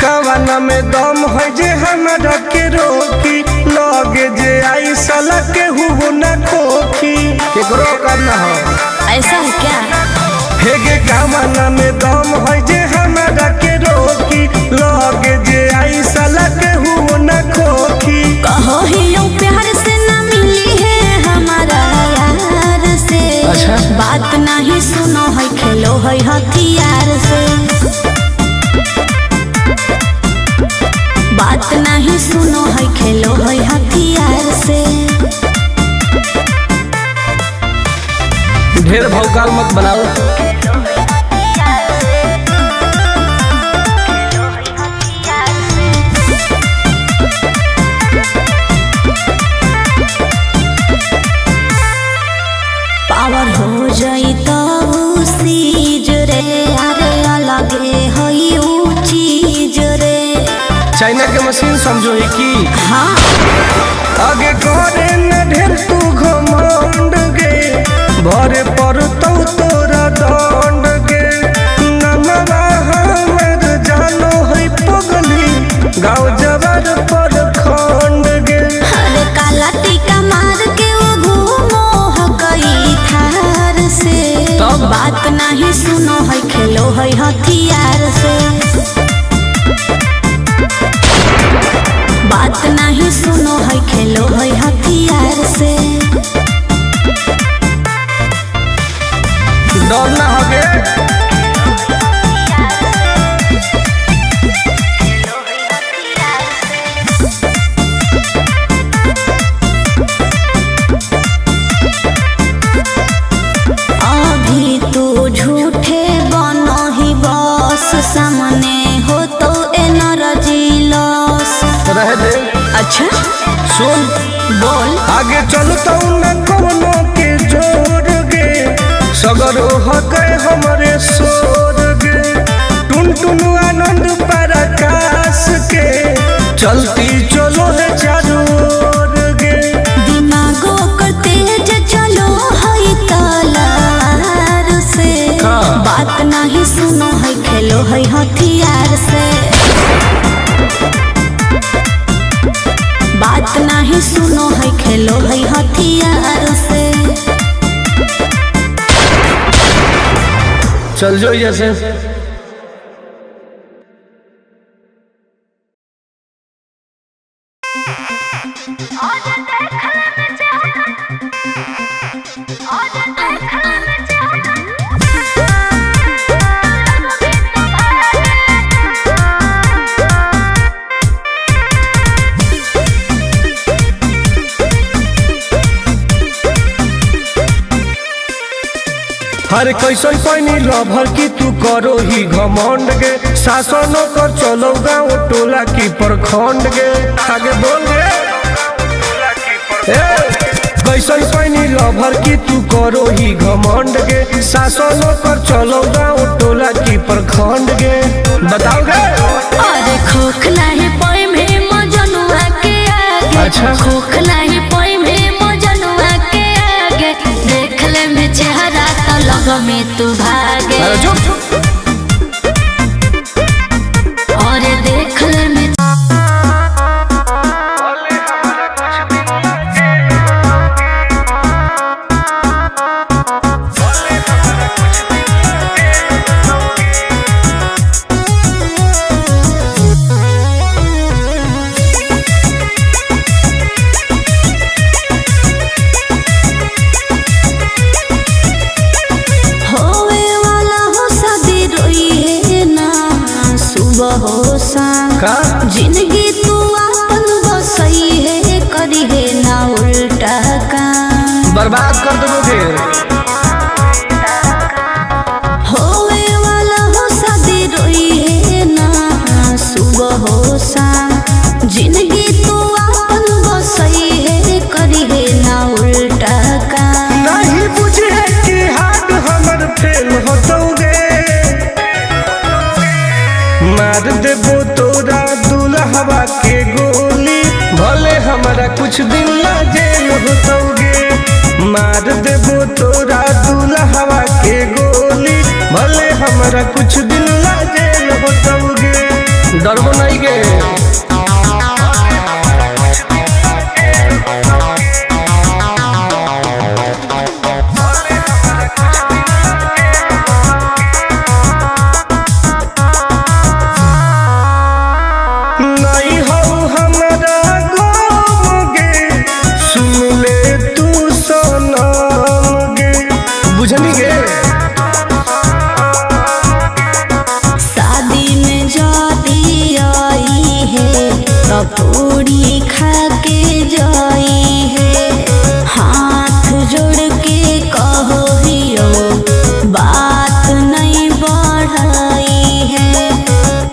कवाना में दम है जे हमरा के रोकी, लगे जे आई साला के हुओ न खोखी। केकरो करना हो ऐसा है क्या? हेगे कवाना में दम है जे हमरा के रोकी, लगे जे आई साला के हुओ न खोखी। कहो ही प्यार से न मिली है हमारा यार से। अच्छा? बात नहीं सुनो है, खेलो है हथियार से। बात नहीं सुनो है, खेलो है हथियार से। ढेर भौकाल मत बनाओ। पावर हो जाई तो सीज रे, अरे अलगे हई ऊ चीज रे। चाइना के मशीन समझो है कि हाँ आगे करे न ढेर तू घमंड गे, भरे पर तो तोरा दंड गे। नमवा हमर जानो है पगली, गाँव जबर पर खंड गे। अरे काला टीका मार के वो घूमो हकई थार से। तब? बात नहीं सुनो है, खेलो है हथियार से। बात नहीं सुनो है, खेलो है हथियार से। डर ना होगे अभी तू झूठे बनो ही बस, सामने हो तो एनर्जी लॉस। रह दे। अच्छा सुन बोल। आगे चलता न कोनो के जोर गे, सगर हो गए हमारे सोर गे। टुन टुन आनंद पराकाश के, चलती चलो है चारों ओर गे। दिमागो कर तेज चलो है तलवार से। हाँ। बात नहीं सुनो है, खेलो है हथियार से। बात नहीं सुनो है, खेलो है हथियार से। चल जो जैसे हर कैसन पैनी लभर की तू करो ही घमंड गे। शासनों कर चलो गाँव टोला की प्रखंड गे। आगे बोल गे। कैसन पैनी लभर की तू करो ही घमंड गे। शासनों कर चलो गाँव टोला की प्रखंड गे। बताओ गे। अरे खोखला है पोई में मजनुआ के आगे। अच्छा? खोखला है पोई में मजनुआ के आगे। देख ले में चेहरा तो लग में तू भागे। अरे चुप। और देख ले में का जिंदगी तू अपन बसई है, करी है ना उल्टा काम। बर्बाद कर दोगे। होवे वाला हो शादी रोई है ना सुबह हो शाम। जिंदगी तू अपन बसई है, करी है ना उल्टा काम। नहीं बुझे कि हाथ हमर फेल होतोगे। मार देबो तोरा दुल्हवा के गोली, भले हमारा कुछ दिन ला जेल होतोगे। मार देबो तोरा दुल्हवा के गोली, भले हमरा कुछ दिन ला जेल होतौगे। डरबो नहीं गे। नहीं हो हमरा गम गे, सुन ले तू सनम गे, बुझनी गे। शादी में जाती आई है तो पूरी खा के जाई है, हाथ जोड़ के कहो हियो बात नहीं बढ़ाई है।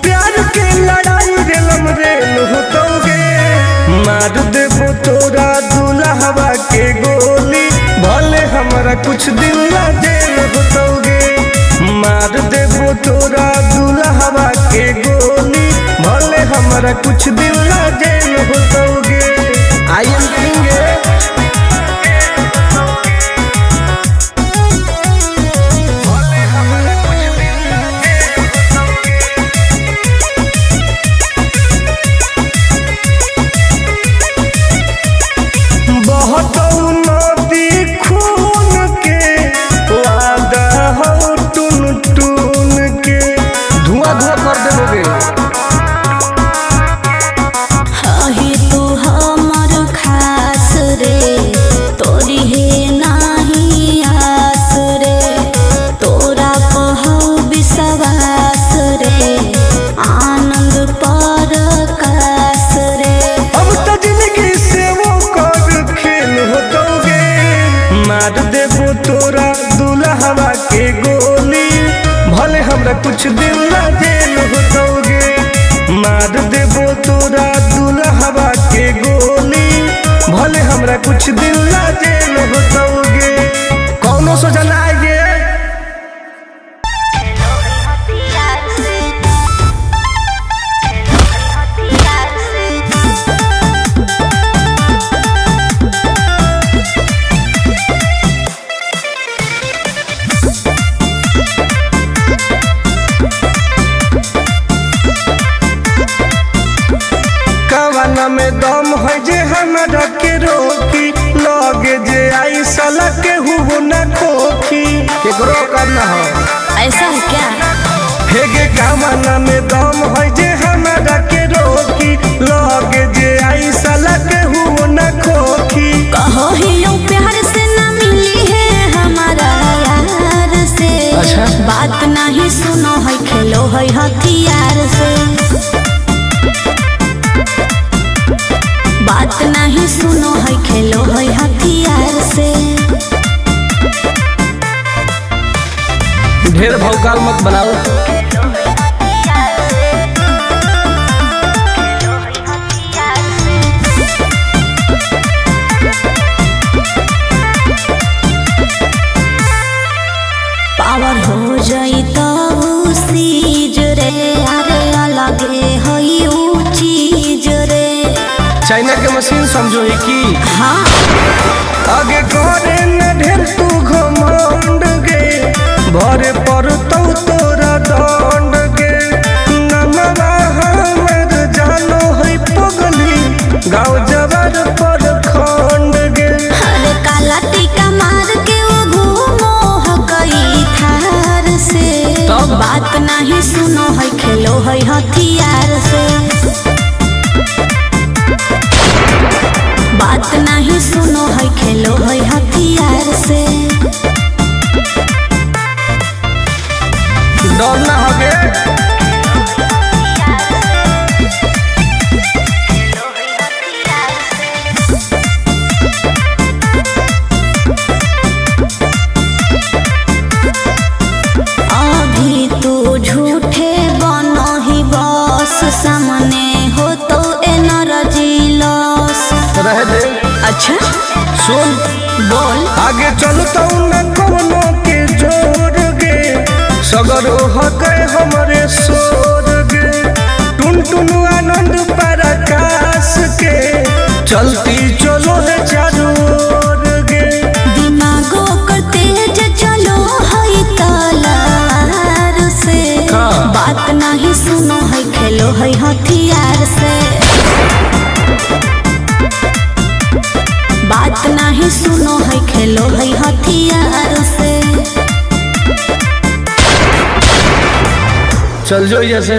प्यार के लड़ाई रेलम रेल होतौगे, मार देबो तोरा दुल्हवा के गोली, भले हमरा कुछ दिन ला जेल होतौगे। मार देबो तोरा दुल्हवा के गोली, भले हमरा कुछ दिन ला जेल होतौगे। आई एम किंग बहतौ नदी खून के, वादा हो टून टून के, धुआं धुआं कर देबोगे। हही तू हमर खास रे, तोरी हे नाही आस रे, तोरा कहौ विश्वास रे, आनंद परकाश रे। अब त जिंदगी से वो कर खेल होतौगे, मार देबो तोरा दुल्हवा के गोली, भले हमरा कुछ दिन ला जेल होतौगे। मार देबो तोरा दुल्हवा के गोली, भले हमरा कुछ दिन ला जेल होतौगे। कौनो सोचा ना आइए। कवाना में दम है जे हमरा के रोकी, लगे जे आई साला के हुओ ना खोखी, केकरो करना हो। ऐसा है क्या? हेगे कवाना में दम है जे हमरा के रोकी, लगे जे आई साला के हुओ ना खोखी। कहो हियो प्यार से ना मिली है हमारा यार से। अच्छा। बात नहीं सुनो है, खेलो है हथियार से। बात नहीं सुनो है, खेलो है हथियार से। ढेर भौकाल मत बनाओ। पावर हो जाई तो सीज रे, अरे अलगे है ऊ चीज रे। चाइना के मशीन समझो है की? हाँ। आगे करे न ढेर तू घमंड गे, भरे पड़तौ तोरा दंड गे। नमवा हमर जानो है पगली, गाँव जवार पर खंड गे। अरे काला टीका मार के वो घूमो हकई थार से। तब? बात नहीं सुनो है, खेलो है हथियार से। बात नहीं सुनो है, खेलो है हथियार से। डर ना होगे। अभी तू झूठे बनो ही बस, सामने हो तो एनर्जी लॉस। रह दे। अच्छा सुन बोल। आगे चलतौ न कोनो के जोर गे, सगरो हके हमरे सोर गे। टुन टुन आनंद पराकाश के, चलती चलो है चारों ओर गे। हथियार से। चल जो जैसे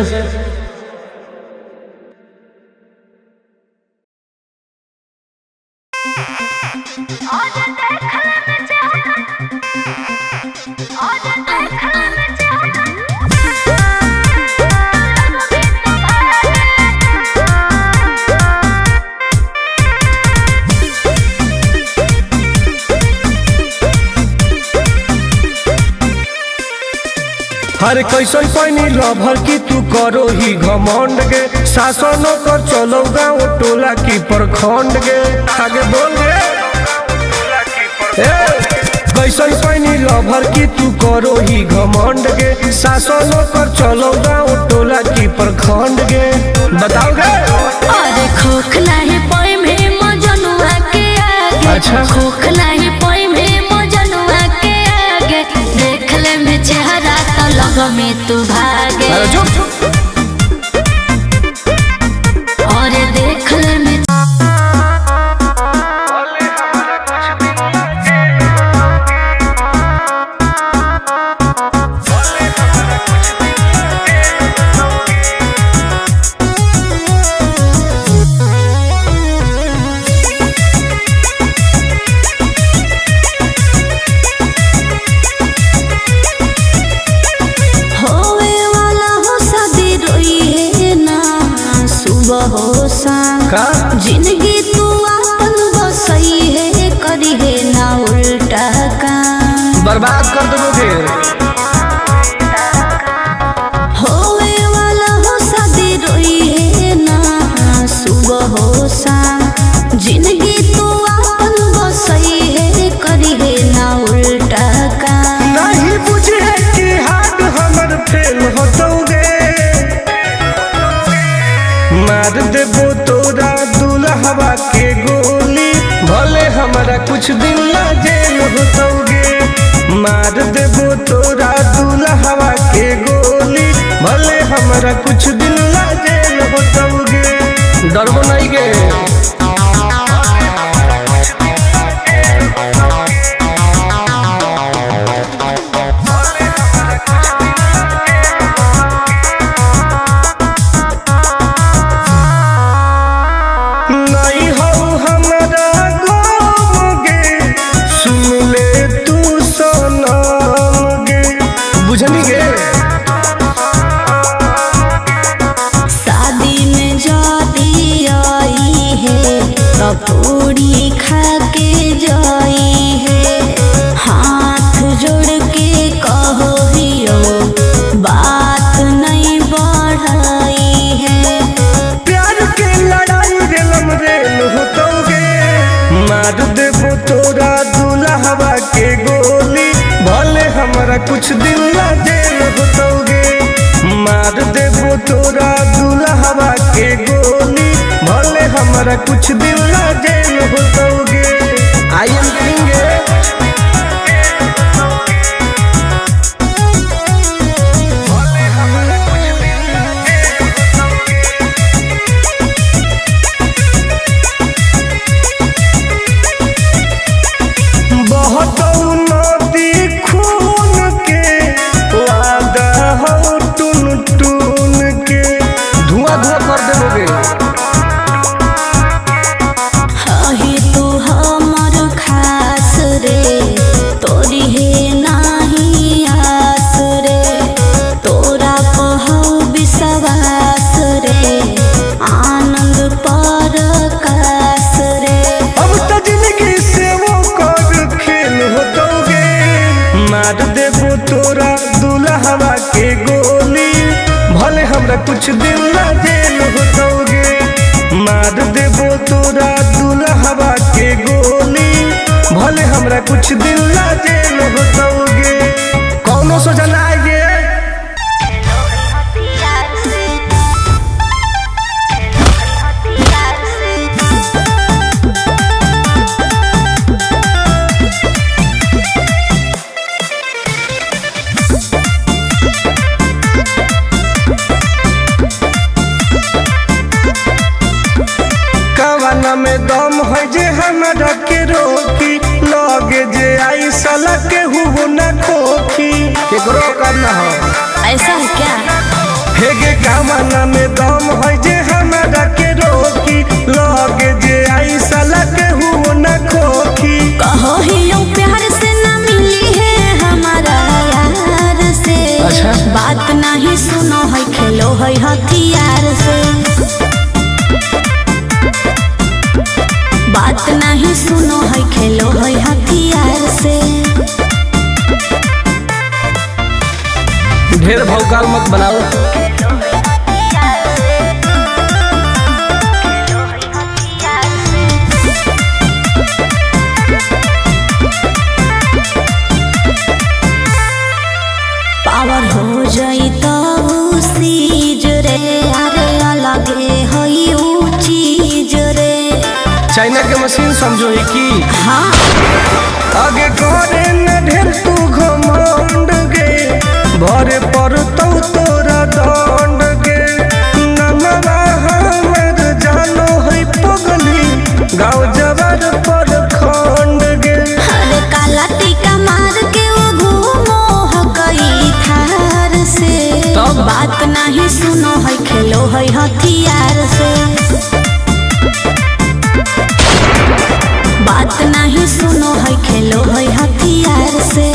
हर कैसन पैनी लभर की तू करो ही घमंड गे शासनों कर चलो गाँव टोला की प्रखंड गे आगे बोल गे कैसन पैनी लभर की तू करो ही घमंड गे शासनों कर चलो गाँव टोला की प्रखंड गे बताओ गे। अरे खोखला है पोई में मजनुआ के आगे। अच्छा खोखला है पोई में मजनुआ के आगे। देख ले में चेहरा तो लग में तू भागे। अरे चुप और देख ले में का जिंदगी तू अपन बसई है करी है ना उल्टा काम। बर्बाद कर दोगे होवे वाला हो शादी रोई है ना सुबह हो शाम। जिंदगी तू अपन बसई है करी है ना उल्टा काम। नहीं बुझे कि हाथ हमर फेल होतोगे मार देबो तोरा दुल्हवा के गोली भले हमारा कुछ दिन ला जेल होतोगे। मार देबो तोरा दुल्हवा के गोली भले हमारा कुछ दिन ला जेल होतोगे। डरबो नहीं गे पूरी खा के जाई है। हाथ जोड़ के कहो हियो बात नहीं बढ़ाई है। प्यार के लड़ाई रेलम रेल होतोगे मार देबो तोरा दुल्हवा के गोली भले हमारा कुछ दिन ला जेल होतोगे। मार देबो तोरा दुल्हवा के गोली भले हमारा कुछ दिन ला जेल होतोगे। आई एम किंग बहुत नदी खून के वादा हो टून टून के धुआं धुआं कर देबोगे। तू हमर खास रे तोरी है नाही आस रे। तोरा पहो विश्वास रे आनंद पर कास रे। अब तो जिंदगी से वो कर खेल होतोगे मार देबो तोरा दुल्हवा के गोली भले हमरा कुछ दिन ला जेल होतोगे। मार देबो तोरा दुल्हवा के गोली भले हमरा कुछ दिन ला जेल होतोगे। कौनो सोचा ना आएगे में दम है जे हमरा के रोकी लगे जे आई साला के हुओ ना खोखी केकरो करना हो। ऐसा है क्या? हेगे कामना में दम है जे हमारा के रोकी लगे जे आई साला के हुओ ना खोखी। कहो ही लो प्यार से ना मिली है हमारा यार से। अच्छा। बात नहीं सुनो है खेलो है हथियार से। बात नहीं सुनो है खेलो है हथियार से। ढेर भौकाल मत बनाओ। पावर हो जाई तो सीज रे अरे अलगे हई ऊ चीज रे। चाइना के मशीन समझो ही की हाँ आगे करे न ढेर तू घमंड गे भरे पर तो तोरा दंड गे नमवा हमर जानो है पगली गाँव जबर पर खंड गे। अरे काला टीका मार के वो घूमो हकई थार से। तब? बात नहीं सुनो है खेलो है हथियार से। बात नहीं सुनो है खेलो है हथियार से।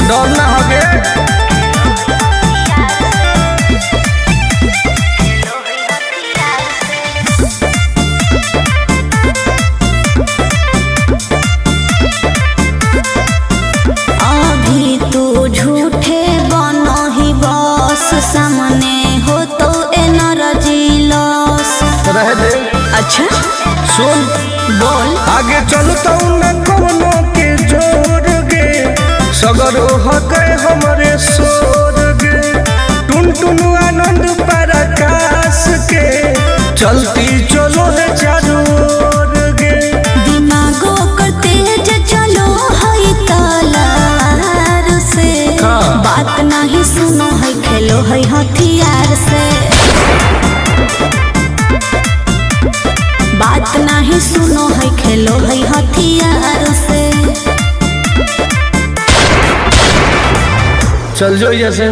डर ना होगे अभी तू झूठे बनो ही बस सामने हो तो एनर्जी लॉस। रह दे। अच्छा सुन बोल। आगे चलता न कोनो के जोर गे सगर हके हमरे सोर गे टुन टुन आनंद पराकाश के चलती चलो है चारू ओर गे। दिमागो कर तेज चलो है तलवार से। हाँ। बात नहीं सुनो है खेलो है हथियार से। बात नहीं सुनो है खेलो है हथियार से। चल जो जैसे